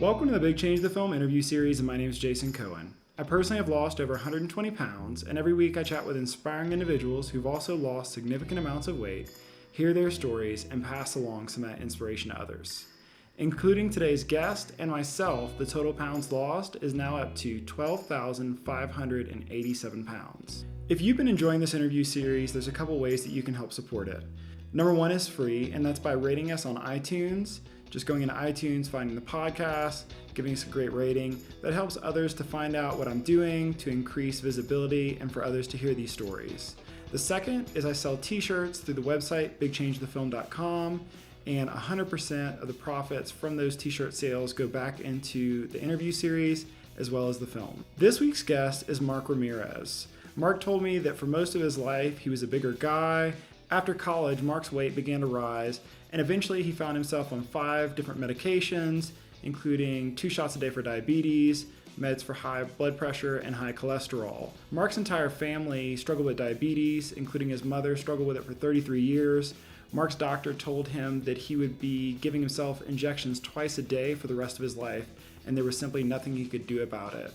Welcome to the Big Change the Film interview series, and my name is Jason Cohen. I personally have lost over 120 pounds, and every week I chat with inspiring individuals who've also lost significant amounts of weight, hear their stories, and pass along some of that inspiration to others. Including today's guest and myself, the total pounds lost is now up to 12,587 pounds. If you've been enjoying this interview series, there's a couple ways that you can help support it. Number one is free, and that's by rating us on iTunes. Just going into iTunes, finding the podcast, giving us a great rating. That helps others to find out what I'm doing, to increase visibility, and for others to hear these stories. The second is I sell t-shirts through the website, bigchangethefilm.com, and 100% of the profits from those t-shirt sales go back into the interview series as well as the film. This week's guest is Marc Ramirez. Marc told me that for most of his life, he was a bigger guy. After college, Marc's weight began to rise, and eventually he found himself on 5 different medications, including 2 shots a day for diabetes, meds for high blood pressure, and high cholesterol. Marc's entire family struggled with diabetes, including his mother struggled with it for 33 years. Marc's doctor told him that he would be giving himself injections twice a day for the rest of his life, and there was simply nothing he could do about it.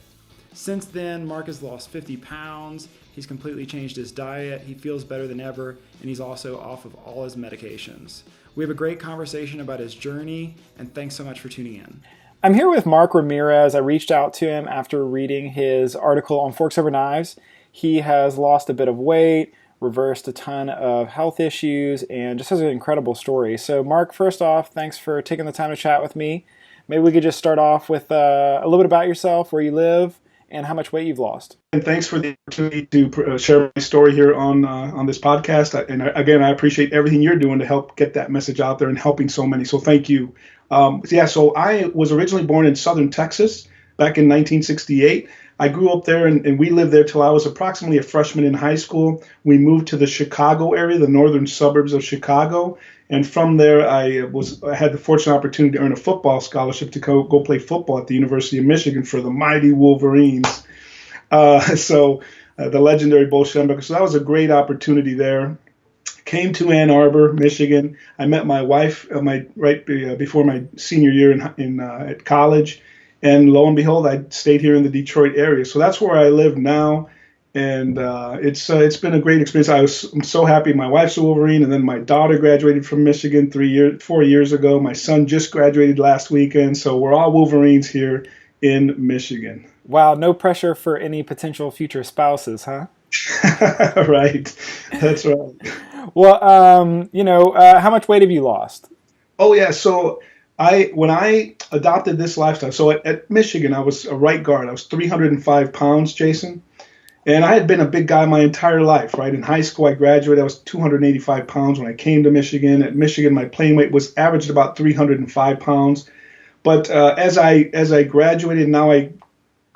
Since then, Marc has lost 50 pounds, he's completely changed his diet, he feels better than ever, and he's also off of all his medications. We have a great conversation about his journey, and thanks so much for tuning in. I'm here with Marc Ramirez. I reached out to him after reading his article on Forks Over Knives. He has lost a bit of weight, reversed a ton of health issues, and just has an incredible story. So Marc, first off, thanks for taking the time to chat with me. Maybe we could just start off with a little bit about yourself, where you live, and how much weight you've lost. And thanks for the opportunity to share my story here on this podcast. Again, I appreciate everything you're doing to help get that message out there and helping so many. So thank you. So I was originally born in southern Texas back in 1968. I grew up there and we lived there till I was approximately a freshman in high school. We moved to the Chicago area, the northern suburbs of Chicago. And from there, I had the fortunate opportunity to earn a football scholarship to go play football at the University of Michigan for the mighty Wolverines. The legendary Bo Schembechler. So that was a great opportunity there. Came to Ann Arbor, Michigan. I met my wife before my senior year at college. And lo and behold, I stayed here in the Detroit area. So that's where I live now. And it's been a great experience. I'm so happy. My wife's a Wolverine, and then my daughter graduated from Michigan 4 years ago. My son just graduated last weekend, so we're all Wolverines here in Michigan. Wow, no pressure for any potential future spouses, huh? Right, that's right. Well, how much weight have you lost? Oh yeah, so when I adopted this lifestyle, so at Michigan, I was a right guard. I was 305 pounds, Jason. And I had been a big guy my entire life, right? In high school, I graduated. I was 285 pounds when I came to Michigan. At Michigan, my playing weight was averaged about 305 pounds. But as I graduated, now I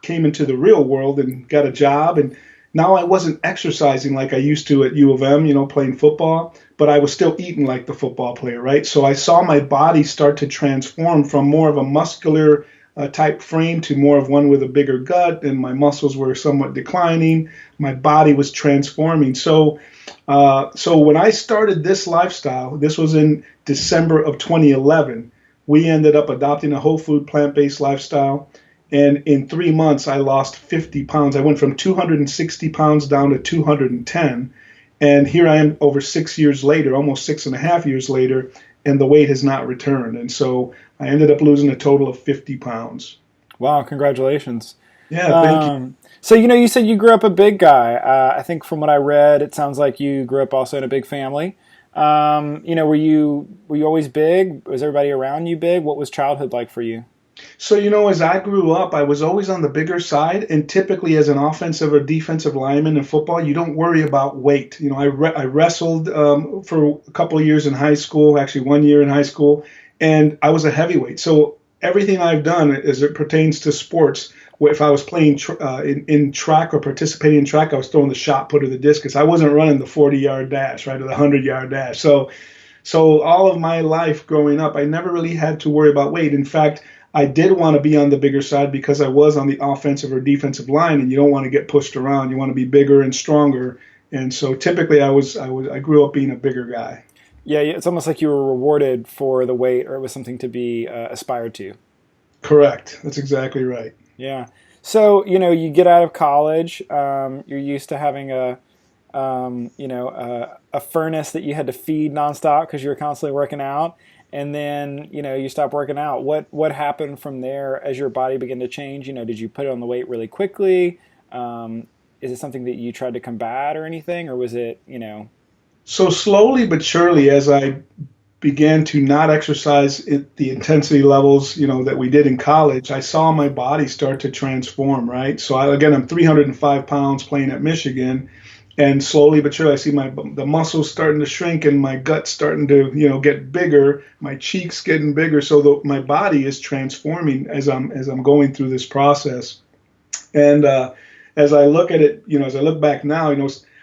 came into the real world and got a job. And now I wasn't exercising like I used to at U of M, playing football. But I was still eating like the football player, right? So I saw my body start to transform from more of a muscular type frame to more of one with a bigger gut, and my muscles were somewhat declining. My body was transforming. So when I started this lifestyle, this was in December of 2011, we ended up adopting a whole food plant-based lifestyle. And in 3 months, I lost 50 pounds. I went from 260 pounds down to 210. And here I am over 6 years later, almost 6.5 years later, and the weight has not returned. And so I ended up losing a total of 50 pounds. Wow, congratulations. Yeah, thank you. So, you said you grew up a big guy. I think from what I read, it sounds like you grew up also in a big family. Were you always big? Was everybody around you big? What was childhood like for you? So, as I grew up, I was always on the bigger side. And typically as an offensive or defensive lineman in football, you don't worry about weight. I wrestled for a couple of years in high school, actually 1 year in high school, and I was a heavyweight. So everything I've done as it pertains to sports, if I was playing in track or participating in track, I was throwing the shot put or the discus. I wasn't running the 40-yard dash, right, or the 100-yard dash. So all of my life growing up, I never really had to worry about weight. In fact, I did want to be on the bigger side because I was on the offensive or defensive line, and you don't want to get pushed around. You want to be bigger and stronger. And so typically I grew up being a bigger guy. Yeah, it's almost like you were rewarded for the weight, or it was something to be aspired to. Correct. That's exactly right. Yeah. So, you get out of college, you're used to having a furnace that you had to feed nonstop because you were constantly working out. And then, you stop working out. What happened from there as your body began to change? Did you put on the weight really quickly? Is it something that you tried to combat or anything, or was it? So slowly but surely, as I began to not exercise at the intensity levels, that we did in college, I saw my body start to transform, right? So again, I'm 305 pounds playing at Michigan, and slowly but surely, I see the muscles starting to shrink and my gut starting to, get bigger, my cheeks getting bigger. So my body is transforming as I'm going through this process. And as I look at it, as I look back now,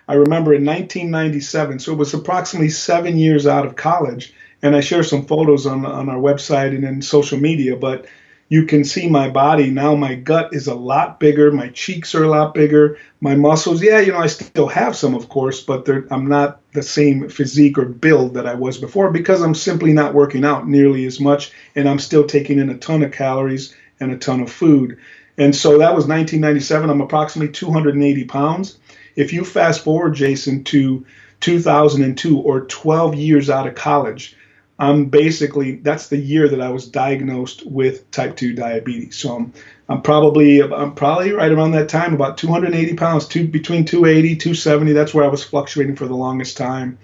I remember in 1997, so it was approximately 7 years out of college, and I share some photos on our website and in social media, but you can see my body now. My gut is a lot bigger. My cheeks are a lot bigger. My muscles, yeah, I still have some, of course, but I'm not the same physique or build that I was before because I'm simply not working out nearly as much, and I'm still taking in a ton of calories and a ton of food. And so that was 1997. I'm approximately 280 pounds. If you fast forward, Jason, to 2002 or 12 years out of college, that's the year that I was diagnosed with type 2 diabetes. So I'm probably right around that time, about 280 pounds, between 280, 270. That's where I was fluctuating for the longest time.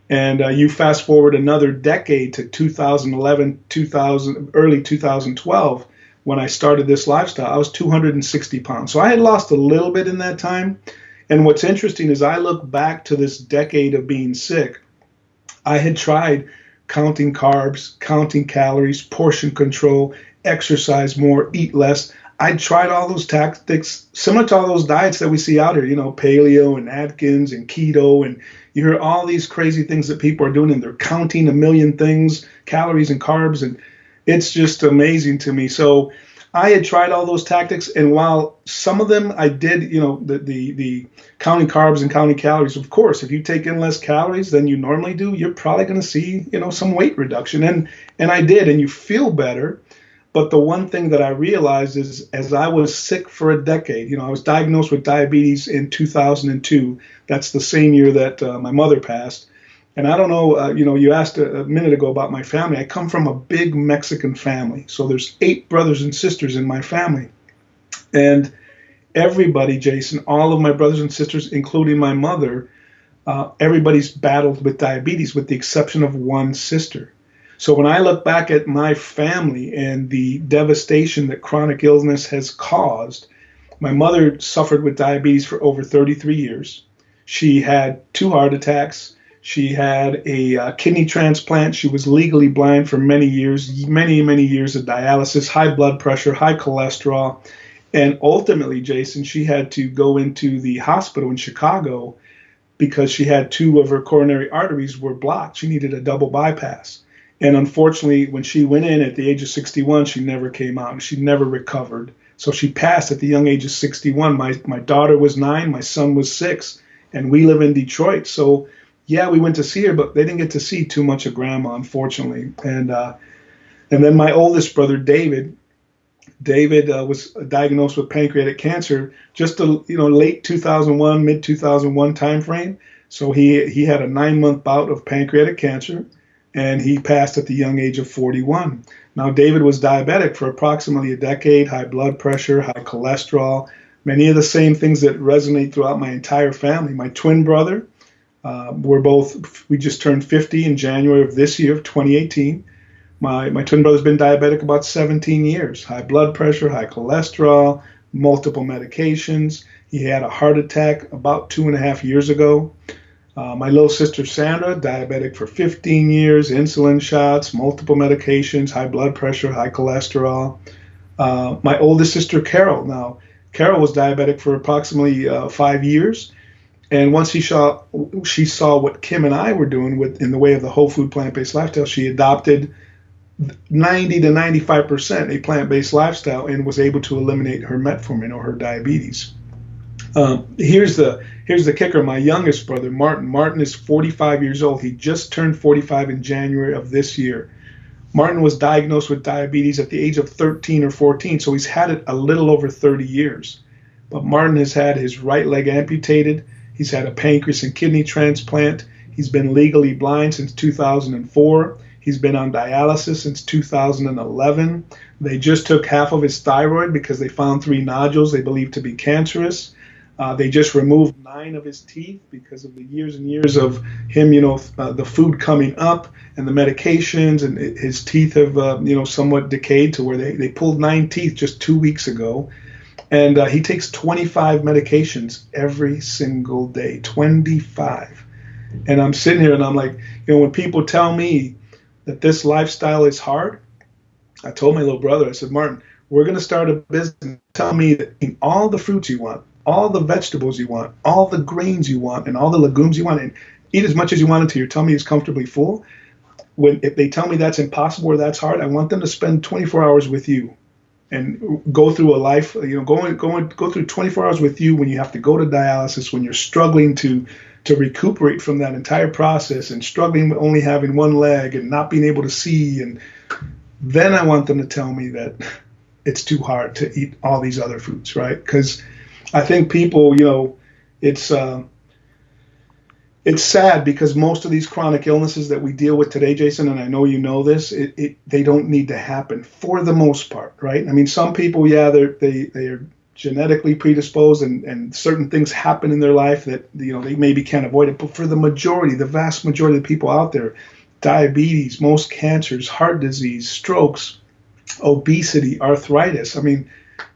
And you fast forward another decade to 2011, early 2012, when I started this lifestyle, I was 260 pounds. So I had lost a little bit in that time. And what's interesting is I look back to this decade of being sick. I had tried counting carbs, counting calories, portion control, exercise more, eat less. I tried all those tactics similar to all those diets that we see out here, paleo and Atkins and keto. And you hear all these crazy things that people are doing, and they're counting a million things, calories and carbs. And it's just amazing to me. So I had tried all those tactics, and while some of them I did, the counting carbs and counting calories, of course, if you take in less calories than you normally do, you're probably going to see, some weight reduction. And I did, and you feel better. But the one thing that I realized is, as I was sick for a decade, I was diagnosed with diabetes in 2002. That's the same year that my mother passed. And I don't know, you asked a minute ago about my family. I come from a big Mexican family. So there's 8 brothers and sisters in my family. And everybody, Jason, all of my brothers and sisters, including my mother, everybody's battled with diabetes with the exception of one sister. So when I look back at my family and the devastation that chronic illness has caused, my mother suffered with diabetes for over 33 years. She had 2 heart attacks. She had a kidney transplant. She was legally blind for many years, many, many years of dialysis, high blood pressure, high cholesterol. And ultimately, Jason, she had to go into the hospital in Chicago because she had 2 of her coronary arteries were blocked. She needed a double bypass. And unfortunately, when she went in at the age of 61, she never came out. She never recovered. So she passed at the young age of 61. My daughter was 9, my son was 6, and we live in Detroit. So yeah, we went to see her, but they didn't get to see too much of grandma, unfortunately. And then my oldest brother, David was diagnosed with pancreatic cancer just late 2001, mid 2001 timeframe. So he had a 9-month bout of pancreatic cancer, and he passed at the young age of 41. Now, David was diabetic for approximately a decade, high blood pressure, high cholesterol, many of the same things that resonate throughout my entire family. My twin brother, we just turned 50 in January of this year, of 2018. My twin brother's been diabetic about 17 years, high blood pressure, high cholesterol, multiple medications. He had a heart attack about 2.5 years ago. My little sister, Sandra, diabetic for 15 years, insulin shots, multiple medications, high blood pressure, high cholesterol. My oldest sister, Carol. Now, Carol was diabetic for approximately 5 years. And once she saw what Kim and I were doing in the way of the whole food plant-based lifestyle, she adopted 90 to 95% a plant-based lifestyle and was able to eliminate her metformin or her diabetes. Here's the kicker. My youngest brother, Martin is 45 years old. He just turned 45 in January of this year. Martin was diagnosed with diabetes at the age of 13 or 14, so he's had it a little over 30 years. But Martin has had his right leg amputated. He's had a pancreas and kidney transplant. He's been legally blind since 2004. He's been on dialysis since 2011. They just took half of his thyroid because they found 3 nodules they believe to be cancerous. They just removed 9 of his teeth because of the years and years of him, the food coming up and the medications, and his teeth have, somewhat decayed to where they pulled 9 teeth just 2 weeks ago. And he takes 25 medications every single day, 25. And I'm sitting here and I'm like, when people tell me that this lifestyle is hard, I told my little brother, I said, Martin, we're going to start a business. Tell me that in all the fruits you want, all the vegetables you want, all the grains you want, and all the legumes you want, and eat as much as you want until your tummy is comfortably full. If they tell me that's impossible or that's hard, I want them to spend 24 hours with you and go through a life, go through 24 hours with you when you have to go to dialysis, when you're struggling to recuperate from that entire process and struggling with only having one leg and not being able to see. And then I want them to tell me that it's too hard to eat all these other foods, right? Because I think people, it's sad because most of these chronic illnesses that we deal with today, Jason, and I know you know this, they don't need to happen for the most part, right? I mean, some people, they are genetically predisposed and certain things happen in their life that, they maybe can't avoid it. But for the vast majority of the people out there, diabetes, most cancers, heart disease, strokes, obesity, arthritis, I mean,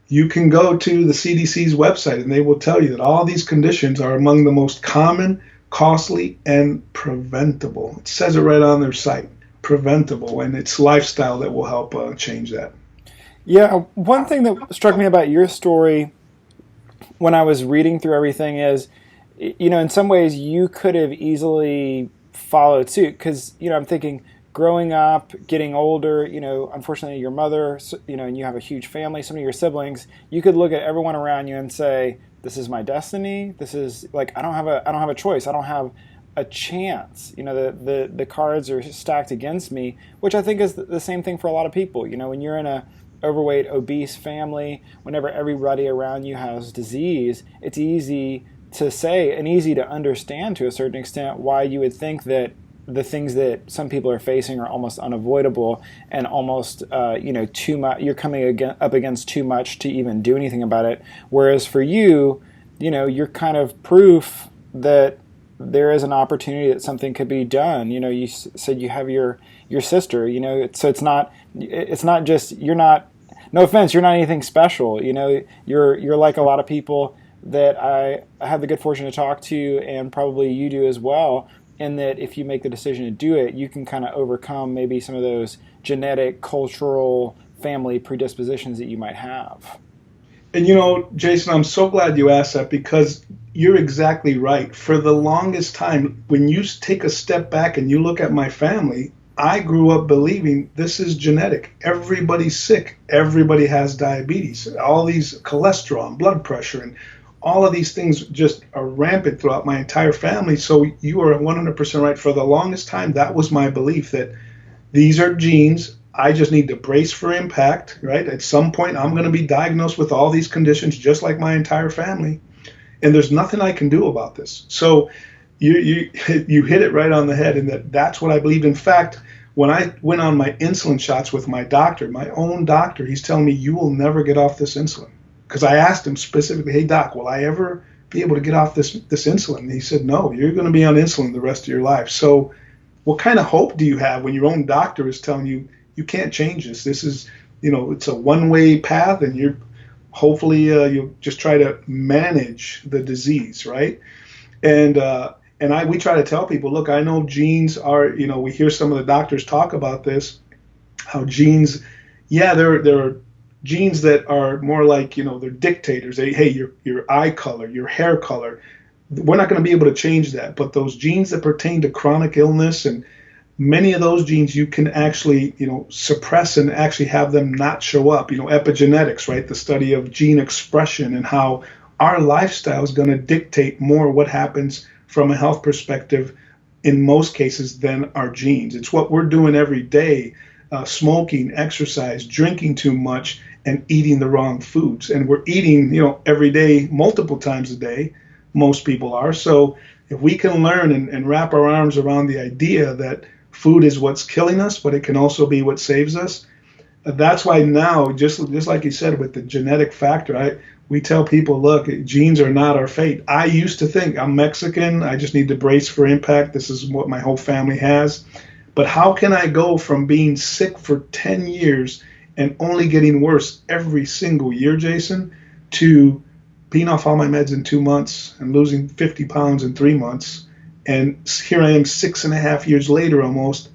you can go to the CDC's website and they will tell you that all these conditions are among the most common, costly, and preventable. It says it right on their site, preventable, and it's lifestyle that will help change that. Yeah, one thing that struck me about your story when I was reading through everything is, in some ways you could have easily followed suit because, I'm thinking, growing up, getting older, unfortunately your mother, and you have a huge family, some of your siblings, you could look at everyone around you and say, this is my destiny. This is like, I don't have a choice. I don't have a chance. The cards are stacked against me, which I think is the same thing for a lot of people. When you're in a overweight, obese family, whenever everybody around you has disease, it's easy to say and easy to understand to a certain extent why you would think that the things that some people are facing are almost unavoidable and almost, too much. You're coming up against too much to even do anything about it. Whereas for you, you're kind of proof that there is an opportunity that something could be done. You said you have your sister. So it's not just you're not. No offense, you're not anything special. You're like a lot of people that I have the good fortune to talk to, and probably you do as well. And that if you make the decision to do it, you can kind of overcome maybe some of those genetic, cultural, family predispositions that you might have. And Jason, I'm so glad you asked that because you're exactly right. For the longest time, when you take a step back and you look at my family, I grew up believing this is genetic. Everybody's sick. Everybody has diabetes. All these cholesterol and blood pressure and all of these things just are rampant throughout my entire family. So you are 100% right. For the longest time, that was my belief that these are genes. I just need to brace for impact, right? At some point, I'm going to be diagnosed with all these conditions, just like my entire family. And there's nothing I can do about this. So you hit it right on the head, and that's what I believed. In fact, when I went on my insulin shots with my doctor, my own doctor, he's telling me, you will never get off this insulin. Because I asked him specifically, hey, doc, will I ever be able to get off this insulin? And he said, no, you're going to be on insulin the rest of your life. So what kind of hope do you have when your own doctor is telling you, you can't change this? This is, it's a one-way path, and you're hopefully you'll just try to manage the disease, right? And we try to tell people, look, I know genes are, we hear some of the doctors talk about this, how genes, there are genes that are more like, they're dictators. Hey, your eye color, your hair color, we're not going to be able to change that. But those genes that pertain to chronic illness, and many of those genes you can actually, suppress and actually have them not show up. Epigenetics, right? The study of gene expression and how our lifestyle is going to dictate more what happens from a health perspective in most cases than our genes. It's what we're doing every day smoking, exercise, drinking too much, and eating the wrong foods. And we're eating, every day, multiple times a day. Most people are. So if we can learn and wrap our arms around the idea that food is what's killing us, but it can also be what saves us. That's why now, just like you said, with the genetic factor, we tell people, look, genes are not our fate. I used to think I'm Mexican. I just need to brace for impact. This is what my whole family has. But how can I go from being sick for 10 years and only getting worse every single year, Jason, to being off all my meds in 2 months and losing 50 pounds in 3 months? And here I am 6.5 years later almost,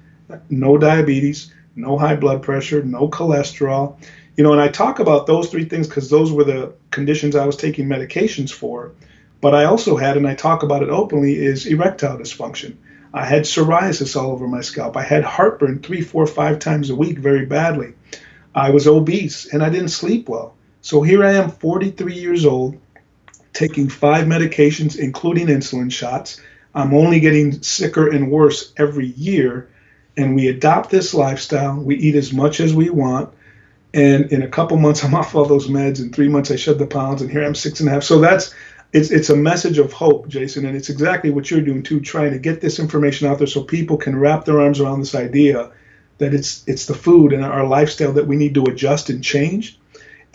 no diabetes, no high blood pressure, no cholesterol. And I talk about those three things because those were the conditions I was taking medications for. But I also had, and I talk about it openly, is erectile dysfunction. I had psoriasis all over my scalp. I had heartburn 3, 4, 5 times a week very badly. I was obese and I didn't sleep well. So here I am, 43 years old, taking 5 medications, including insulin shots. I'm only getting sicker and worse every year. And we adopt this lifestyle. We eat as much as we want. And in a couple months, I'm off all those meds. In 3 months, I shed the pounds. And here I'm 6.5. So it's a message of hope, Jason. And it's exactly what you're doing too, trying to get this information out there so people can wrap their arms around this idea that it's the food and our lifestyle that we need to adjust and change.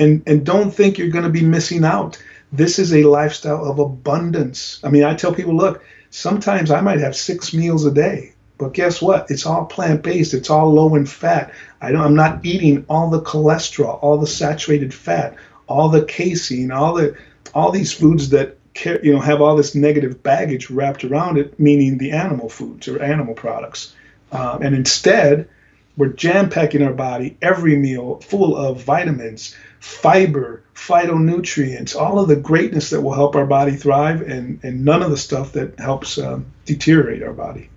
And don't think you're going to be missing out. This is a lifestyle of abundance. I mean, I tell people, look, sometimes I might have 6 meals a day. But guess what? It's all plant-based. It's all low in fat. I'm not eating all the cholesterol, all the saturated fat, all the casein, all these foods that have all this negative baggage wrapped around it, meaning the animal foods or animal products. And instead, we're jam-packing our body every meal full of vitamins, fiber, phytonutrients, all of the greatness that will help our body thrive, and none of the stuff that helps deteriorate our body.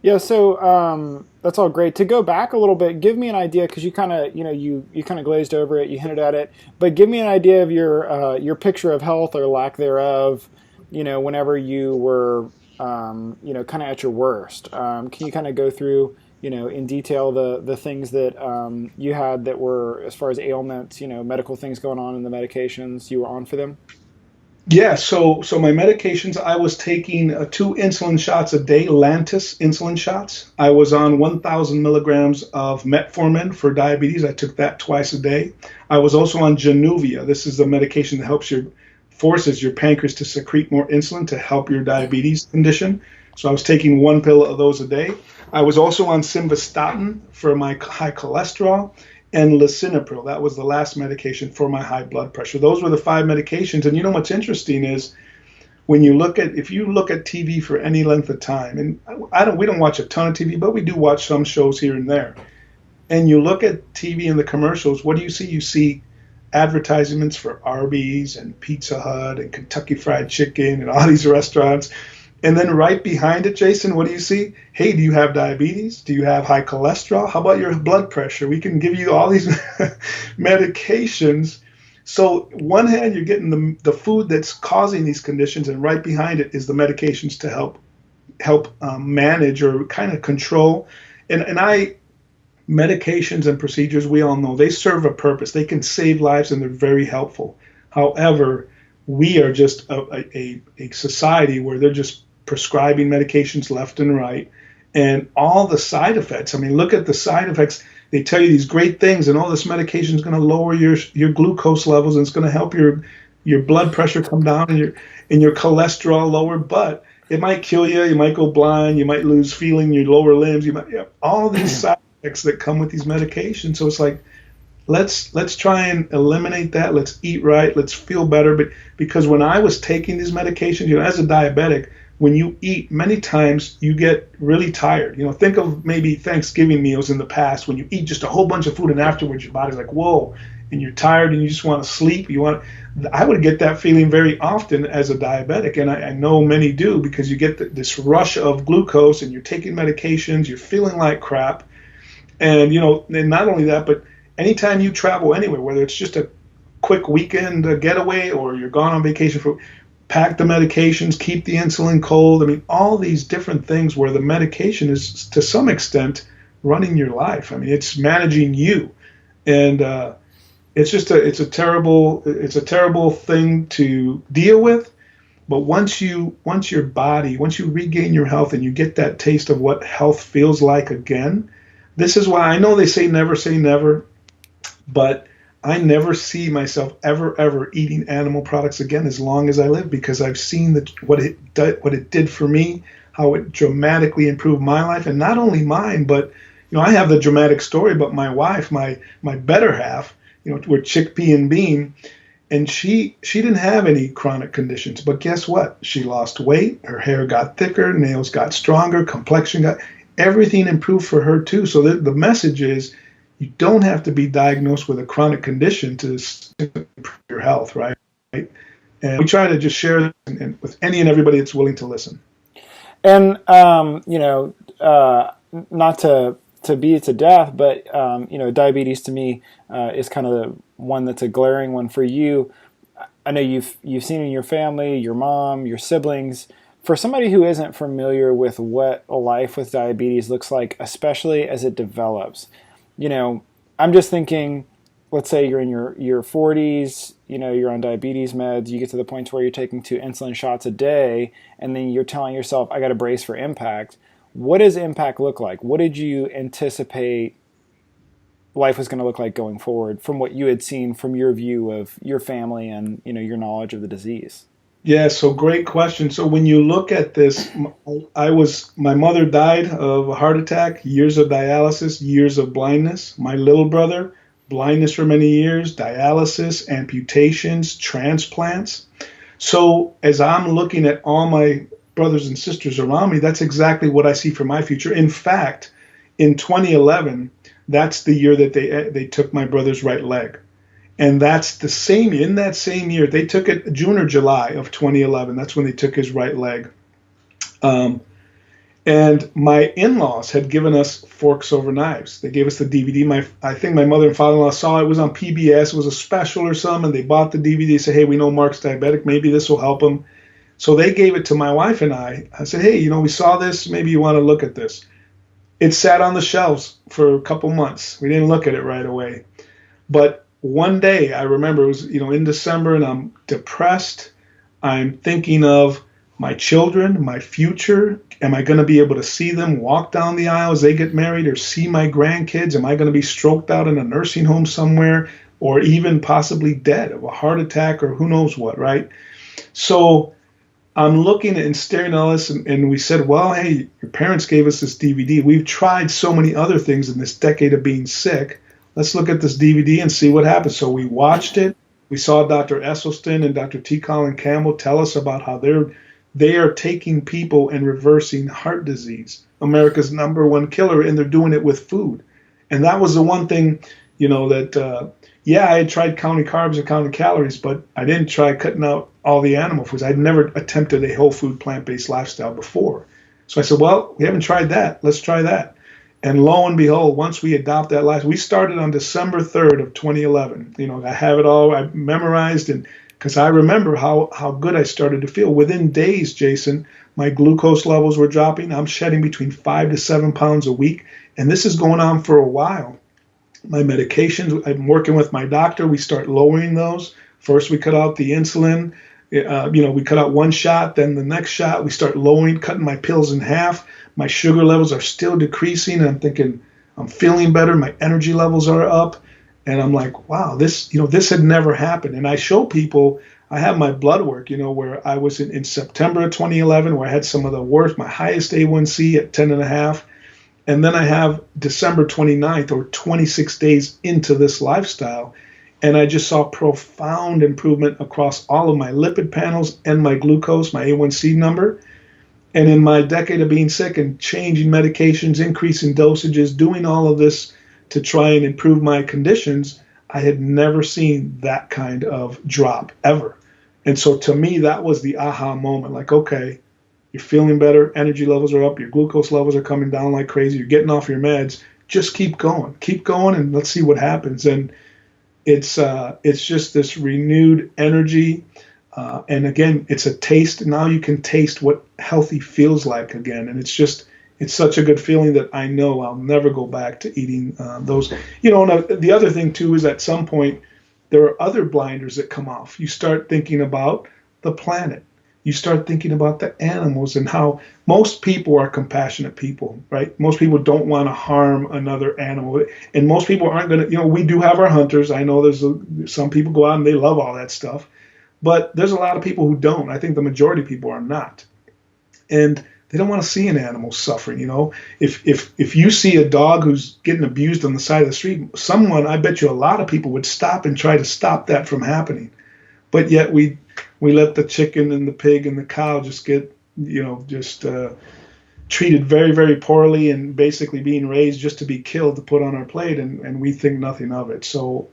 Yeah, so that's all great. To go back a little bit, give me an idea, because you kind of, you kind of glazed over it, you hinted at it, but give me an idea of your picture of health or lack thereof, whenever you were, kind of at your worst. Can you kind of go through, in detail the things that you had that were, as far as ailments, medical things going on and the medications you were on for them? Yeah, so my medications, I was taking 2 insulin shots a day, Lantus insulin shots. I was on 1,000 milligrams of metformin for diabetes. I took that twice a day. I was also on Januvia. This is the medication that forces your pancreas to secrete more insulin to help your diabetes condition. So I was taking 1 pill of those a day. I was also on simvastatin for my high cholesterol, and lisinopril. That was the last medication for my high blood pressure. Those were the 5 medications. And what's interesting is if you look at TV for any length of time, and we don't watch a ton of TV, but we do watch some shows here and there. And you look at TV and the commercials, what do you see? You see advertisements for Arby's and Pizza Hut and Kentucky Fried Chicken and all these restaurants. And then right behind it, Jason, what do you see? Hey, do you have diabetes? Do you have high cholesterol? How about your blood pressure? We can give you all these medications. So one hand, you're getting the food that's causing these conditions, and right behind it is the medications to help manage or kind of control. And medications and procedures, we all know, they serve a purpose. They can save lives, and they're very helpful. However, we are just a society where they're just prescribing medications left and right, and all the side effects. I mean, look at the side effects. They tell you these great things, and all this medication is going to lower your glucose levels, and it's going to help your blood pressure come down and your cholesterol lower. But it might kill you. You might go blind. You might lose feeling in your lower limbs. You might all these side effects that come with these medications. So it's like, let's try and eliminate that. Let's eat right. Let's feel better. But because when I was taking these medications, as a diabetic, when you eat, many times you get really tired. Think of maybe Thanksgiving meals in the past when you eat just a whole bunch of food and afterwards your body's like, whoa, and you're tired and you just want to sleep. I would get that feeling very often as a diabetic, and I know many do, because you get this rush of glucose and you're taking medications, you're feeling like crap. And, and not only that, but anytime you travel anywhere, whether it's just a quick weekend getaway or you're gone on vacation, pack the medications, keep the insulin cold. I mean, all these different things where the medication is to some extent running your life. I mean, it's managing you, and it's a terrible thing to deal with. But once you regain your health and you get that taste of what health feels like again, this is why I know they say never, but I never see myself ever eating animal products again as long as I live, because I've seen what it did for me, how it dramatically improved my life, and not only mine, but I have the dramatic story, but my wife, my better half, we're chickpea and bean, and she didn't have any chronic conditions, but guess what? She lost weight, her hair got thicker, nails got stronger, complexion got everything improved for her too. So the message is, you don't have to be diagnosed with a chronic condition to improve your health, right? And we try to just share this with any and everybody that's willing to listen. And not to beat it to death, but diabetes to me is kind of the one that's a glaring one for you. I know you've seen in your family, your mom, your siblings. For somebody who isn't familiar with what a life with diabetes looks like, especially as it develops, I'm just thinking, let's say you're in your 40s, you're on diabetes meds, you get to the point where you're taking 2 insulin shots a day, and then you're telling yourself, I got to brace for impact. What does impact look like? What did you anticipate life was going to look like going forward from what you had seen from your view of your family and, your knowledge of the disease? Yeah, so great question. So when you look at this, my mother died of a heart attack, years of dialysis, years of blindness. My little brother, blindness for many years, dialysis, amputations, transplants. So as I'm looking at all my brothers and sisters around me, that's exactly what I see for my future. In fact, in 2011, that's the year that they took my brother's right leg. And that's in that same year, they took it June or July of 2011. That's when they took his right leg. And my in-laws had given us Forks Over Knives. They gave us the DVD. I think my mother and father-in-law saw it was on PBS. It was a special or something, and they bought the DVD. They said, hey, we know Marc's diabetic. Maybe this will help him. So they gave it to my wife and I. I said, hey, we saw this. Maybe you want to look at this. It sat on the shelves for a couple months. We didn't look at it right away. But one day, I remember it was, in December, and I'm depressed. I'm thinking of my children, my future. Am I going to be able to see them walk down the aisle as they get married, or see my grandkids? Am I going to be stroked out in a nursing home somewhere, or even possibly dead of a heart attack, or who knows what, right? So I'm looking at and staring at all this, and we said, well, hey, your parents gave us this DVD. We've tried so many other things in this decade of being sick. Let's look at this DVD and see what happens. So we watched it. We saw Dr. Esselstyn and Dr. T. Colin Campbell tell us about how they are taking people and reversing heart disease, America's #1 killer, and they're doing it with food. And that was the one thing, that, I had tried counting carbs and counting calories, but I didn't try cutting out all the animal foods. I'd never attempted a whole food, plant-based lifestyle before. So I said, well, we haven't tried that. Let's try that. And lo and behold, once we adopt that lifestyle, we started on December 3rd of 2011. I have it all, I memorized, and because I remember how good I started to feel. Within days, Jason, my glucose levels were dropping. I'm shedding between 5 to 7 pounds a week, and this is going on for a while. My medications, I'm working with my doctor. We start lowering those. First, we cut out the insulin. We cut out one shot, then the next shot, we start cutting my pills in half. My sugar levels are still decreasing, and I'm thinking, I'm feeling better. My energy levels are up, and I'm like, wow, this had never happened. And I show people, I have my blood work, where I was in September of 2011, where I had some of the worst, my highest A1C at 10.5. And then I have December 29th, or 26 days into this lifestyle, and I just saw profound improvement across all of my lipid panels and my glucose, my A1C number. And in my decade of being sick and changing medications, increasing dosages, doing all of this to try and improve my conditions, I had never seen that kind of drop ever. And so to me, that was the aha moment. Like, okay, you're feeling better, energy levels are up, your glucose levels are coming down like crazy, you're getting off your meds, just keep going, and let's see what happens. And it's just this renewed energy. And again, it's a taste. Now you can taste what healthy feels like again. And it's It's such a good feeling that I know I'll never go back to eating those. And the other thing too is at some point there are other blinders that come off. You start thinking about the planet. You start thinking about the animals and how most people are compassionate people, right? Most people don't want to harm another animal. And most people aren't going to, we do have our hunters. I know some people go out and they love all that stuff, but there's a lot of people who don't. I think the majority of people are not. And they don't want to see an animal suffering. If you see a dog who's getting abused on the side of the street, I bet you a lot of people would stop and try to stop that from happening. But yet we let the chicken and the pig and the cow just get, treated very, very poorly and basically being raised just to be killed to put on our plate, and we think nothing of it. So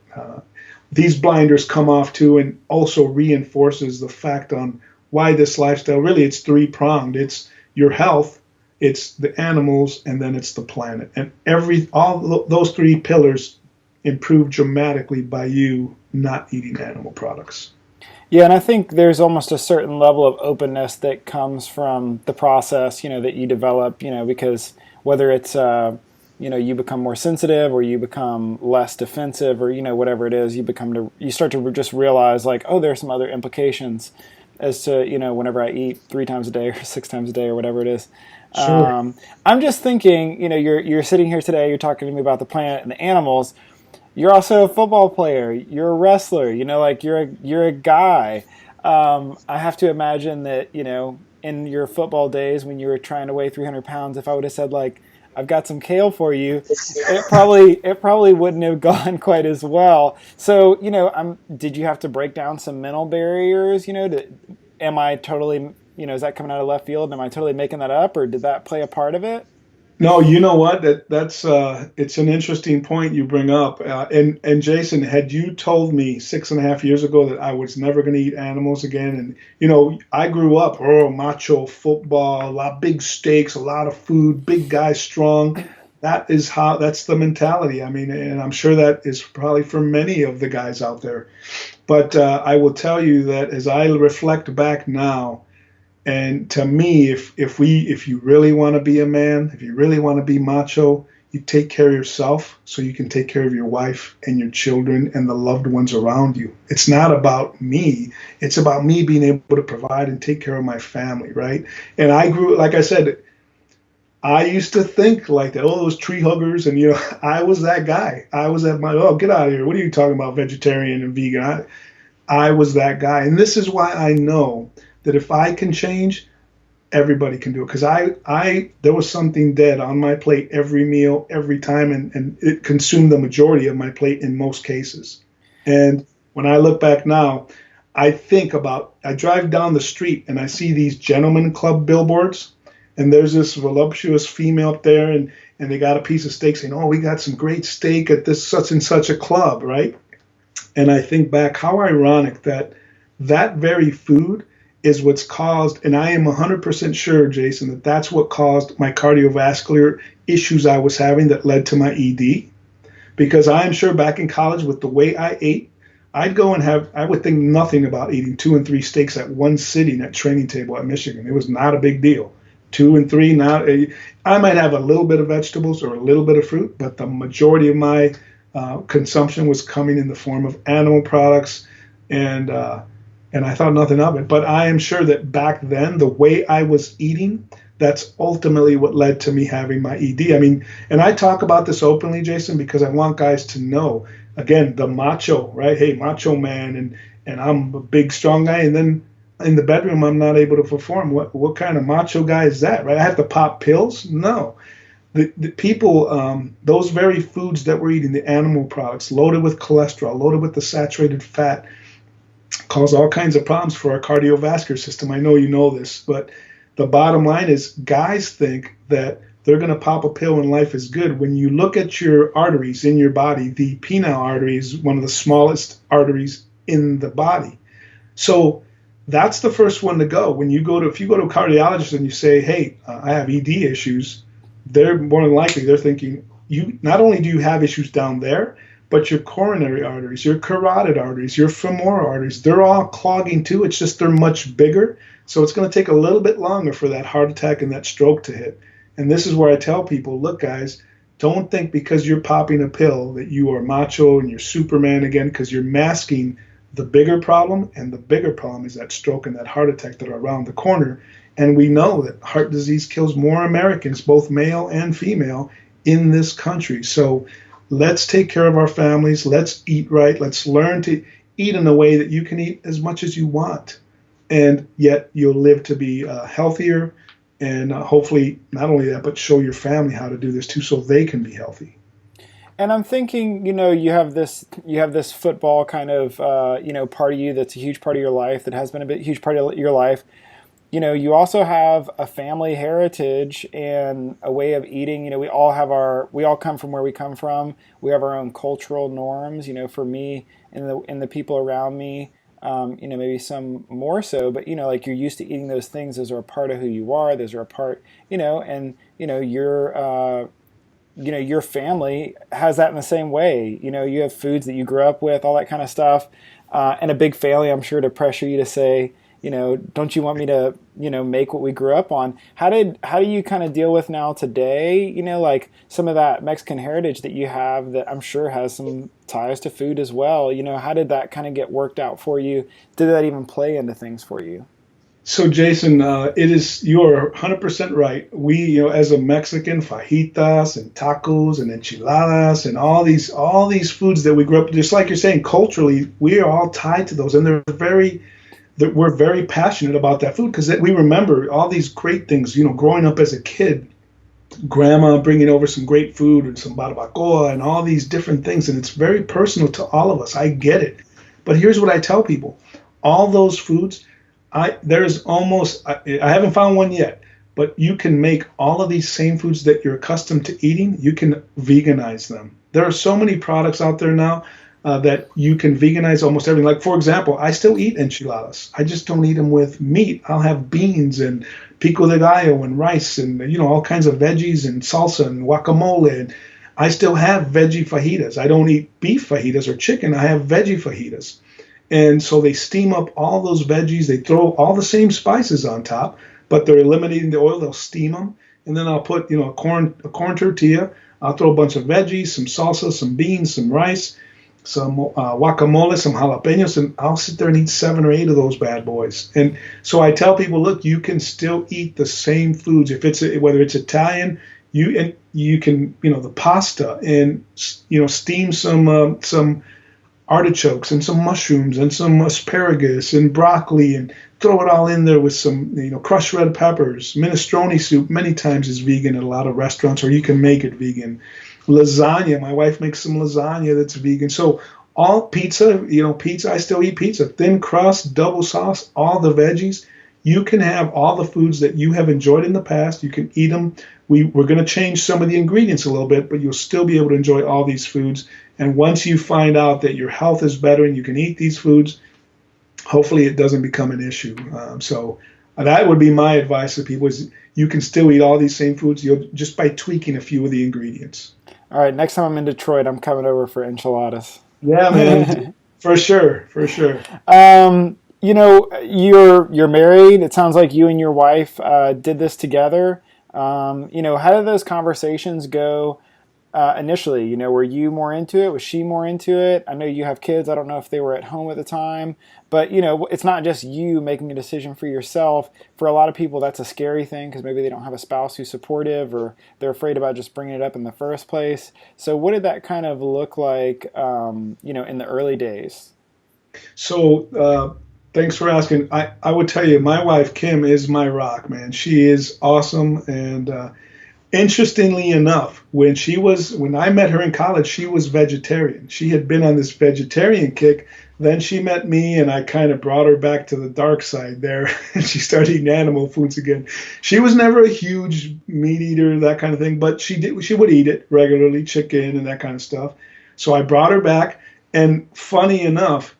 these blinders come off too, and also reinforces the fact on why this lifestyle, really it's three-pronged. It's your health, it's the animals, and then it's the planet. And all those three pillars improve dramatically by you not eating animal products. Yeah, and I think there's almost a certain level of openness that comes from the process, that you develop, because whether it's, you become more sensitive or you become less defensive or, whatever it is, you start to just realize like, oh, there are some other implications as to, whenever I eat 3 times a day or 6 times a day or whatever it is. Sure. I'm just thinking, you're sitting here today, you're talking to me about the planet and the animals. You're also a football player. You're a wrestler. You're a guy. I have to imagine that, in your football days when you were trying to weigh 300 pounds, if I would have said like, I've got some kale for you, it probably wouldn't have gone quite as well. So, did you have to break down some mental barriers? Am I totally, is that coming out of left field? Am I totally making that up, or did that play a part of it? No, you know what? That's it's an interesting point you bring up. And Jason, had you told me 6.5 years ago that I was never going to eat animals again, and I grew up macho football, a lot of big steaks, a lot of food, big guys, strong. That's the mentality. I mean, and I'm sure that is probably for many of the guys out there. But I will tell you that as I reflect back now. And to me, if you really want to be a man, if you really want to be macho, you take care of yourself so you can take care of your wife and your children and the loved ones around you. It's not about me. It's about me being able to provide and take care of my family, right? And I grew, like I said, I used to think like that, those tree huggers, and I was that guy. I was at get out of here. What are you talking about, vegetarian and vegan? I was that guy. And this is why I know that if I can change, everybody can do it. Because there was something dead on my plate every meal, every time, and it consumed the majority of my plate in most cases. And when I look back now, I drive down the street and I see these gentleman club billboards, and there's this voluptuous female up there, and they got a piece of steak saying, we got some great steak at this such and such a club, right? And I think back, how ironic that very food is what's caused, and I am 100% sure, Jason, that that's what caused my cardiovascular issues I was having that led to my ED. Because I am sure back in college with the way I ate, I would think nothing about eating 2 and 3 steaks at one sitting at training table at Michigan. It was not a big deal. 2 and 3, I might have a little bit of vegetables or a little bit of fruit, but the majority of my consumption was coming in the form of animal products, and I thought nothing of it. But I am sure that back then, the way I was eating, that's ultimately what led to me having my ED. I mean, and I talk about this openly, Jason, because I want guys to know, again, the macho, right? Hey, macho man, and I'm a big, strong guy. And then in the bedroom, I'm not able to perform. What kind of macho guy is that, right? I have to pop pills? No. The people, those very foods that we're eating, the animal products, loaded with cholesterol, loaded with the saturated fat, cause all kinds of problems for our cardiovascular system. I know you know this, but the bottom line is guys think that they're going to pop a pill and life is good. When you look at your arteries in your body, the penile artery is one of the smallest arteries in the body. So that's the first one to go. If you go to a cardiologist and you say, hey, I have ED issues, they're more than likely, they're thinking, you not only do you have issues down there, but your coronary arteries, your carotid arteries, your femoral arteries, they're all clogging too. It's just they're much bigger. So it's going to take a little bit longer for that heart attack and that stroke to hit. And this is where I tell people, look, guys, don't think because you're popping a pill that you are macho and you're Superman again, because you're masking the bigger problem. And the bigger problem is that stroke and that heart attack that are around the corner. And we know that heart disease kills more Americans, both male and female, in this country. So let's take care of our families. Let's eat right. Let's learn to eat in a way that you can eat as much as you want. And yet you'll live to be healthier. And hopefully not only that, but show your family how to do this too, so they can be healthy. And I'm thinking, you have this football kind of, part of you that's a huge part of your life, that has been a huge part of your life. You also have a family heritage and a way of eating. We all come from where we come from. We have our own cultural norms. For me and the people around me, maybe some more so, but like you're used to eating those things. Those are a part of who you are. Those are a part, and your family has that in the same way. You have foods that you grew up with, all that kind of stuff, and a big family, I'm sure, to pressure you to say, don't you want me to, make what we grew up on? How do you kind of deal with now today, like some of that Mexican heritage that you have that I'm sure has some ties to food as well? How did that kind of get worked out for you? Did that even play into things for you? So Jason, you are 100% right. We, as a Mexican, fajitas and tacos and enchiladas and all these foods that we grew up, just like you're saying, culturally, we are all tied to those, and we're very passionate about that food because we remember all these great things, growing up as a kid, grandma bringing over some great food and some barbacoa and all these different things. And it's very personal to all of us. I get it. But here's what I tell people. All those foods, I haven't found one yet, but you can make all of these same foods that you're accustomed to eating. You can veganize them. There are so many products out there now that you can veganize almost everything. Like, for example, I still eat enchiladas. I just don't eat them with meat. I'll have beans and pico de gallo and rice and, all kinds of veggies and salsa and guacamole. And I still have veggie fajitas. I don't eat beef fajitas or chicken. I have veggie fajitas. And so they steam up all those veggies. They throw all the same spices on top, but they're eliminating the oil. They'll steam them. And then I'll put, a corn tortilla. I'll throw a bunch of veggies, some salsa, some beans, some rice, some guacamole, some jalapenos, and I'll sit there and eat 7 or 8 of those bad boys. And so I tell people, look, you can still eat the same foods. Whether it's Italian, you can, the pasta, and, steam some artichokes and some mushrooms and some asparagus and broccoli and throw it all in there with some, crushed red peppers. Minestrone soup many times is vegan at a lot of restaurants, or you can make it vegan. Lasagna, my wife makes some lasagna that's vegan. So all pizza, I still eat pizza. Thin crust, double sauce, all the veggies. You can have all the foods that you have enjoyed in the past. You can eat them. We're going to change some of the ingredients a little bit, but you'll still be able to enjoy all these foods. And once you find out that your health is better and you can eat these foods, hopefully it doesn't become an issue. So that would be my advice to people, is you can still eat all these same foods just by tweaking a few of the ingredients. All right, next time I'm in Detroit, I'm coming over for enchiladas. Yeah, man, for sure. You're married. It sounds like you and your wife did this together. How did those conversations go initially? Were you more into it? Was she more into it? I know you have kids. I don't know if they were at home at the time. But, it's not just you making a decision for yourself. For a lot of people, that's a scary thing because maybe they don't have a spouse who's supportive, or they're afraid about just bringing it up in the first place. So what did that kind of look like, in the early days? So thanks for asking. I would tell you, my wife, Kim, is my rock, man. She is awesome. And interestingly enough, when I met her in college, she was vegetarian. She had been on this vegetarian kick. Then she met me, and I kind of brought her back to the dark side there. And she started eating animal foods again. She was never a huge meat eater, that kind of thing, but she would eat it regularly, chicken and that kind of stuff. So I brought her back, and funny enough,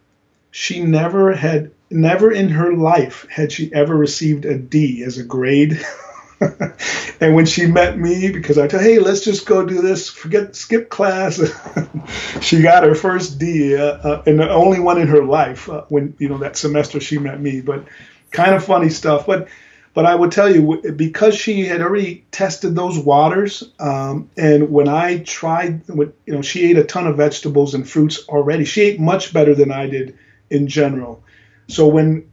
she never in her life had she ever received a D as a grade. And when she met me, because I told her, hey, let's just go do this, skip class, she got her first D, and the only one in her life when, that semester she met me. But kind of funny stuff. But But I would tell you, because she had already tested those waters, and when I tried, she ate a ton of vegetables and fruits already. She ate much better than I did in general. So when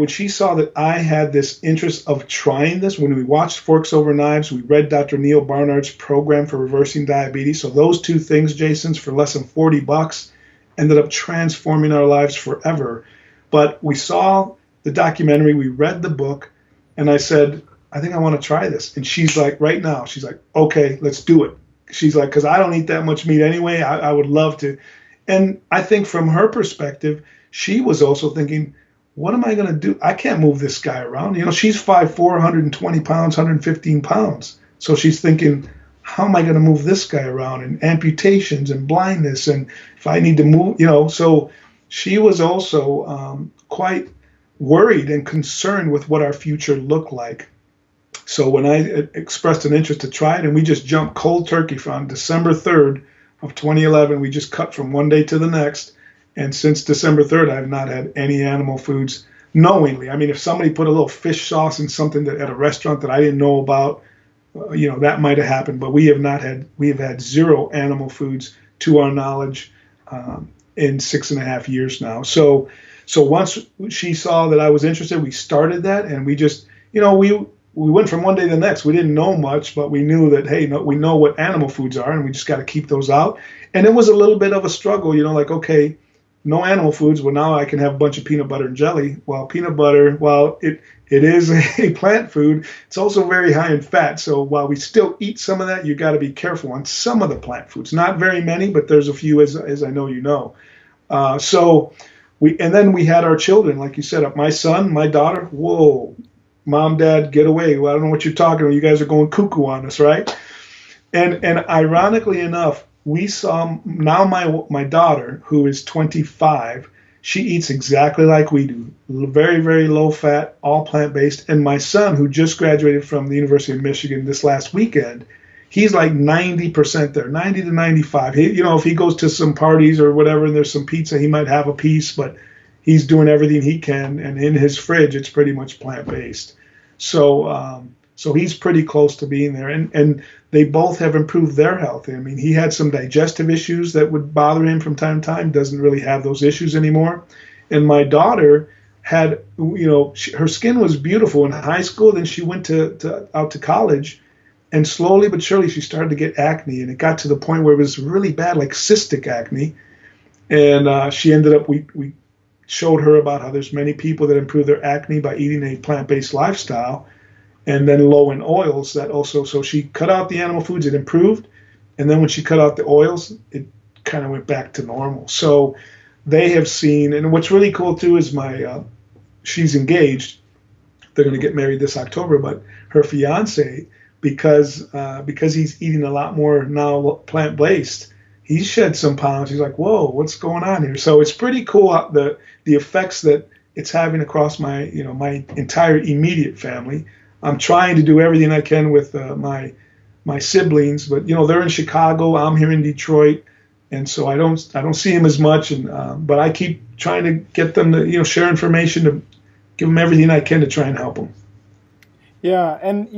she saw that I had this interest of trying this, when we watched Forks Over Knives, we read Dr. Neil Barnard's program for reversing diabetes. So those two things, Jason's, for less than $40, ended up transforming our lives forever. But we saw the documentary, we read the book, and I said, I think I want to try this. And she's like, right now, she's like, okay, let's do it. She's like, because I don't eat that much meat anyway. I would love to. And I think from her perspective, she was also thinking, what am I going to do? I can't move this guy around. She's 5'4", 120 pounds, 115 pounds. So she's thinking, how am I going to move this guy around? And amputations and blindness. And if I need to move, so she was also quite worried and concerned with what our future looked like. So when I expressed an interest to try it, and we just jumped cold turkey from December 3rd of 2011, we just cut from one day to the next. And since December 3rd, I have not had any animal foods knowingly. I mean, if somebody put a little fish sauce in something that at a restaurant that I didn't know about, that might have happened. But we have had zero animal foods to our knowledge in 6.5 years now. So once she saw that I was interested, we started that, and we just, we went from one day to the next. We didn't know much, but we knew that, hey, we know what animal foods are, and we just got to keep those out. And it was a little bit of a struggle, like, okay, no animal foods. Well, now I can have a bunch of peanut butter and jelly. Well, peanut butter, while it is a plant food, it's also very high in fat. So while we still eat some of that, you got to be careful on some of the plant foods. Not very many, but there's a few, as I know you know. And then we had our children, like you said, my son, my daughter. Whoa, mom, dad, get away. Well, I don't know what you're talking about. You guys are going cuckoo on us, right? And ironically enough, we saw now my daughter, who is 25, she eats exactly like we do. Very, very low fat, all plant-based. And my son, who just graduated from the University of Michigan this last weekend, he's like 90% there, 90 to 95. If he goes to some parties or whatever and there's some pizza, he might have a piece, but he's doing everything he can. And in his fridge, it's pretty much plant-based. So he's pretty close to being there. And they both have improved their health. I mean, he had some digestive issues that would bother him from time to time, doesn't really have those issues anymore. And my daughter had, her skin was beautiful in high school. Then she went out to college, and slowly but surely she started to get acne. And it got to the point where it was really bad, like cystic acne. And she ended up, we showed her about how there's many people that improve their acne by eating a plant-based lifestyle. And then low in oils, that also, so she cut out the animal foods, it improved. And then when she cut out the oils, it kind of went back to normal. So they have seen, and what's really cool too is she's engaged. They're going to get married this October, but her fiance, because he's eating a lot more now plant-based, he shed some pounds. He's like, whoa, what's going on here? So it's pretty cool the effects that it's having across my entire immediate family. I'm trying to do everything I can with my siblings, but they're in Chicago. I'm here in Detroit, and so I don't see them as much. And but I keep trying to get them to share information, to give them everything I can to try and help them. Yeah, and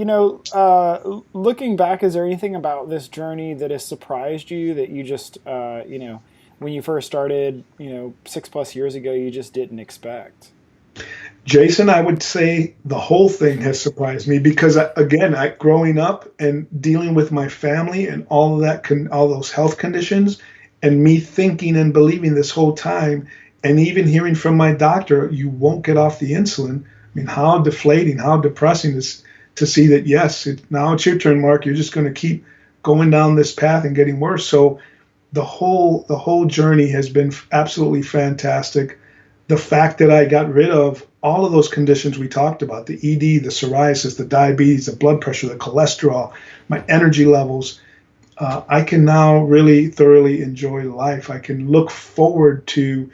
looking back, is there anything about this journey that has surprised you that you just when you first started 6+ years ago you just didn't expect? Jason, I would say the whole thing has surprised me because, again, growing up and dealing with my family and all of that, all those health conditions, and me thinking and believing this whole time, and even hearing from my doctor, you won't get off the insulin. I mean, how deflating, how depressing is to see that, yes, now it's your turn, Marc. You're just going to keep going down this path and getting worse. So the whole journey has been absolutely fantastic. The fact that I got rid of all of those conditions we talked about, the ED, the psoriasis, the diabetes, the blood pressure, the cholesterol, my energy levels, I can now really thoroughly enjoy life. I can look forward to,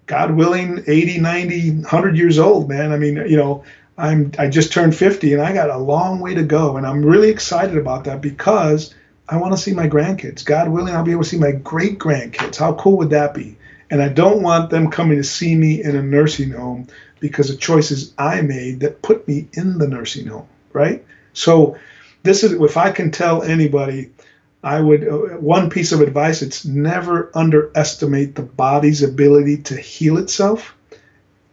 God willing, 80, 90, 100 years old, man. I mean, I just turned 50 and I got a long way to go. And I'm really excited about that because I want to see my grandkids. God willing, I'll be able to see my great grandkids. How cool would that be? And I don't want them coming to see me in a nursing home because of choices I made that put me in the nursing home, right? So this is, if I can tell anybody, I would, one piece of advice, it's never underestimate the body's ability to heal itself.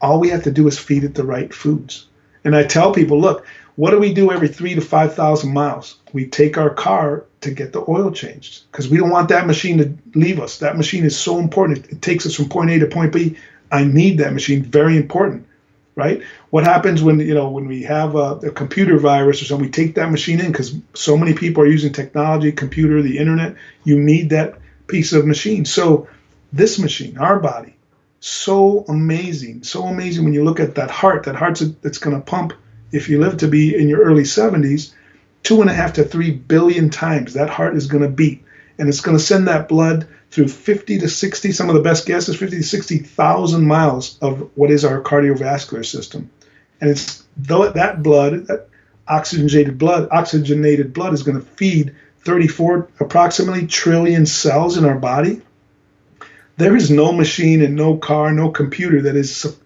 All we have to do is feed it the right foods. And I tell people, look, what do we do every 3,000 to 5,000 miles? We take our car to get the oil changed because we don't want that machine to leave us. That machine is so important. It takes us from point A to point B. I need that machine. Very important, right? What happens when we have a computer virus or something? We take that machine in because so many people are using technology, computer, the internet. You need that piece of machine. So this machine, our body, so amazing when you look at that heart. That heart that's going to pump. If you live to be in your early 70s, 2.5 to 3 billion times that heart is going to beat. And it's going to send that blood through 50 to 60, some of the best guesses, 50 to 60,000 miles of what is our cardiovascular system. And it's that blood, that oxygenated blood is going to feed 34 approximately trillion cells in our body. There is no machine and no car, no computer that is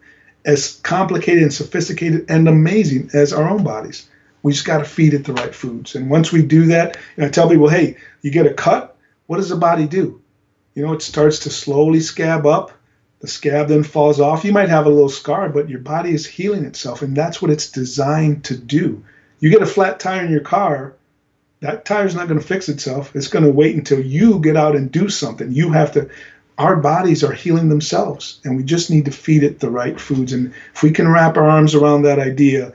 as complicated and sophisticated and amazing as our own bodies. We just got to feed it the right foods. And once we do that, I tell people, hey, you get a cut, what does the body do? It starts to slowly scab up. The scab then falls off. You might have a little scar, but your body is healing itself, and that's what it's designed to do. You get a flat tire in your car, that tire's not going to fix itself. It's going to wait until you get out and do something. Our bodies are healing themselves, and we just need to feed it the right foods. And if we can wrap our arms around that idea,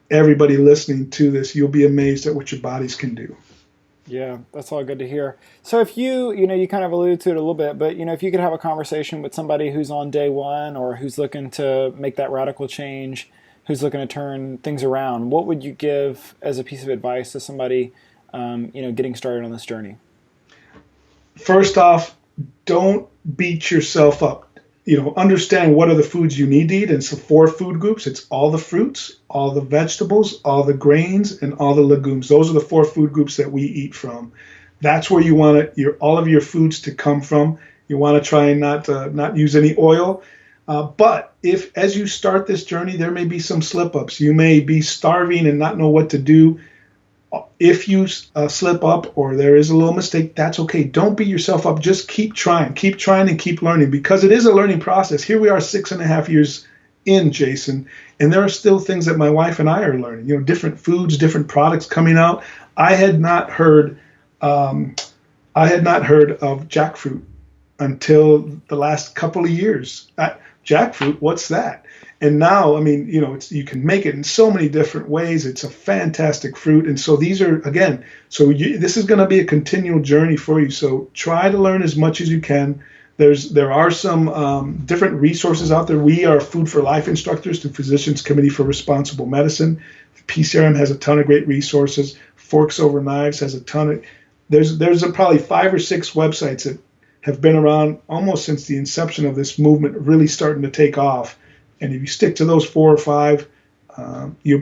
everybody listening to this, you'll be amazed at what your bodies can do. Yeah, that's all good to hear. So if you kind of alluded to it a little bit, but if you could have a conversation with somebody who's on day one or who's looking to make that radical change, who's looking to turn things around, what would you give as a piece of advice to somebody, getting started on this journey? First off, don't beat yourself up. Understand what are the foods you need to eat. And so 4 food groups. It's all the fruits, all the vegetables, all the grains, and all the legumes. Those are the 4 food groups that we eat from. That's where you want all of your foods to come from. You want to try and not use any oil. But if as you start this journey, there may be some slip-ups. You may be starving and not know what to do. If you slip up or there is a little mistake, that's okay. Don't beat yourself up. Just keep trying and keep learning, because it is a learning process. Here we are 6.5 years in, Jason, and there are still things that my wife and I are learning, different foods, different products coming out. I had not heard of jackfruit until the last couple of years. Jackfruit, what's that? And now, you can make it in so many different ways. It's a fantastic fruit. And so these are, again, this is going to be a continual journey for you. So try to learn as much as you can. There are some different resources out there. We are Food for Life instructors through Physicians Committee for Responsible Medicine. PCRM has a ton of great resources. Forks Over Knives has a ton of, there's probably 5 or 6 websites that have been around almost since the inception of this movement, really starting to take off. And if you stick to those 4 or 5, you'll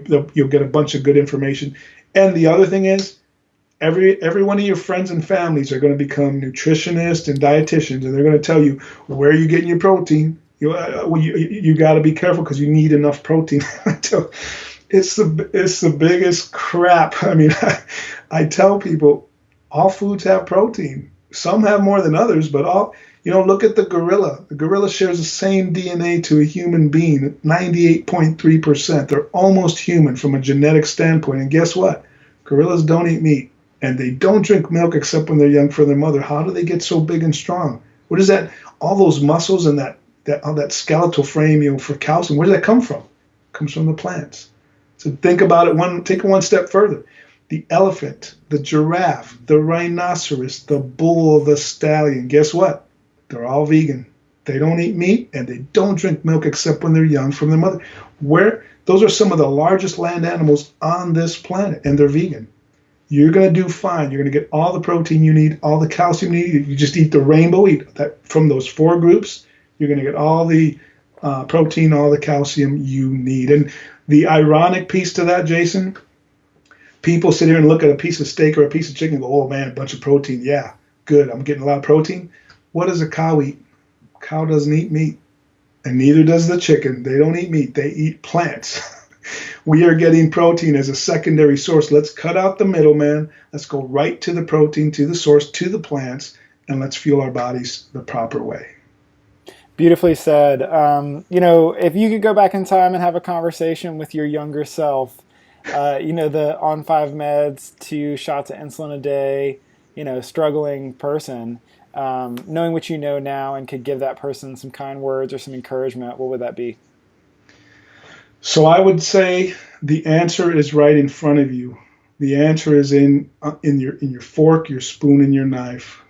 get a bunch of good information. And the other thing is, every one of your friends and families are going to become nutritionists and dietitians, and they're going to tell you where are you getting your protein. You got to be careful because you need enough protein. It's the biggest crap. I tell people all foods have protein. Some have more than others, but all. Look at the gorilla. The gorilla shares the same DNA to a human being, 98.3%. They're almost human from a genetic standpoint. And guess what? Gorillas don't eat meat, and they don't drink milk except when they're young from their mother. How do they get so big and strong? What is that? All those muscles and that skeletal frame, for calcium, where does that come from? It comes from the plants. So think about it. Take it one step further. The elephant, the giraffe, the rhinoceros, the bull, the stallion. Guess what? They're all vegan. They don't eat meat, and they don't drink milk except when they're young from their mother. Those are some of the largest land animals on this planet, and they're vegan. You're going to do fine. You're going to get all the protein you need, all the calcium you need. You just eat the rainbow. Eat that from those 4 groups. You're going to get all the protein, all the calcium you need. And the ironic piece to that, Jason, people sit here and look at a piece of steak or a piece of chicken and go, oh, man, a bunch of protein. Yeah, good. I'm getting a lot of protein. What does a cow eat? Cow doesn't eat meat, and neither does the chicken. They don't eat meat. They eat plants. We are getting protein as a secondary source. Let's cut out the middleman. Let's go right to the protein, to the source, to the plants, and let's fuel our bodies the proper way. Beautifully said. If you could go back in time and have a conversation with your younger self, the on 5 meds, 2 shots of insulin a day, struggling person, knowing what you know now and could give that person some kind words or some encouragement, what would that be? So I would say the answer is right in front of you. The answer is in your fork, your spoon, and your knife.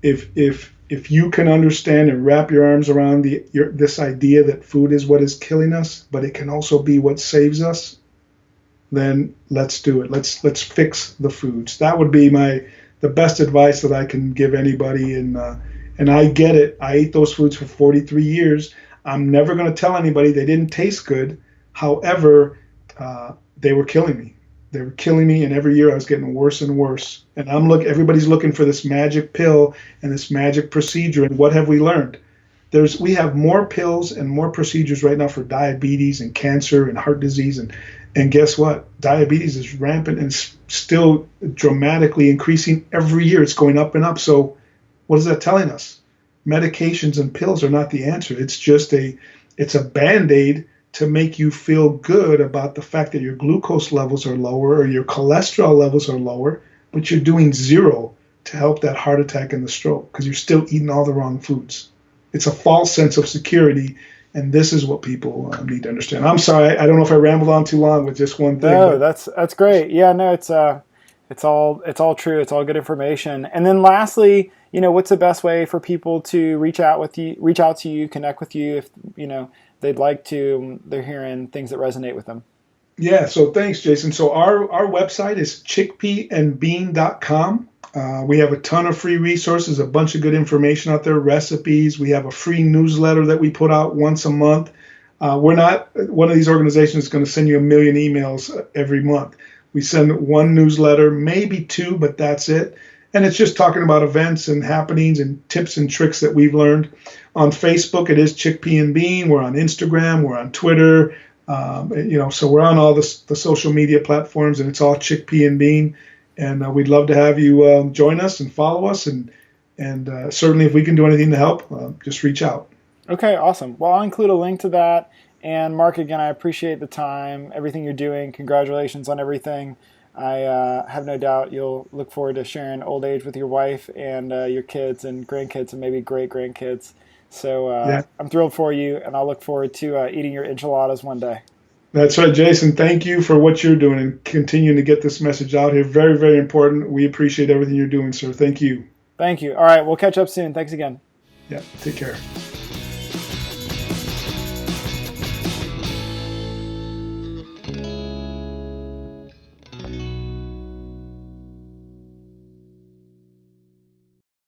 If you can understand and wrap your arms around this idea that food is what is killing us, but it can also be what saves us, then let's do it. Let's fix the foods. That would be the best advice that I can give anybody. And I get it. I ate those foods for 43 years. I'm never going to tell anybody they didn't taste good. However, they were killing me. They were killing me, and every year I was getting worse and worse. And everybody's looking for this magic pill and this magic procedure. And what have we learned? We have more pills and more procedures right now for diabetes and cancer and heart disease. And guess what? Diabetes is rampant and still dramatically increasing every year. It's going up and up. So what is that telling us? Medications and pills are not the answer. It's a Band-Aid to make you feel good about the fact that your glucose levels are lower or your cholesterol levels are lower, but you're doing zero to help that heart attack and the stroke because you're still eating all the wrong foods. It's a false sense of security, and this is what people need to understand. I'm sorry, I don't know if I rambled on too long with just one thing. No, that's great. Yeah, no, it's all true. It's all good information. And then lastly, what's the best way for people to reach out to you, connect with you if they'd like to, they're hearing things that resonate with them? Yeah, so thanks, Jason. So our website is chickpeaandbean.com. We have a ton of free resources, a bunch of good information out there, recipes. We have a free newsletter that we put out once a month. We're not one of these organizations that's going to send you a million emails every month. We send one newsletter, maybe 2, but that's it. And it's just talking about events and happenings and tips and tricks that we've learned. On Facebook, it is Chickpea and Bean. We're on Instagram. We're on Twitter. So we're on all the social media platforms, and it's all Chickpea and Bean. And we'd love to have you join us and follow us. And certainly, if we can do anything to help, just reach out. Okay, awesome. Well, I'll include a link to that. And Marc, again, I appreciate the time, everything you're doing. Congratulations on everything. I have no doubt you'll look forward to sharing old age with your wife and your kids and grandkids and maybe great-grandkids. So yeah. I'm thrilled for you, and I'll look forward to eating your enchiladas one day. That's right, Jason. Thank you for what you're doing and continuing to get this message out here. Very, very important. We appreciate everything you're doing, sir. Thank you. Thank you. All right, we'll catch up soon. Thanks again. Yeah, take care.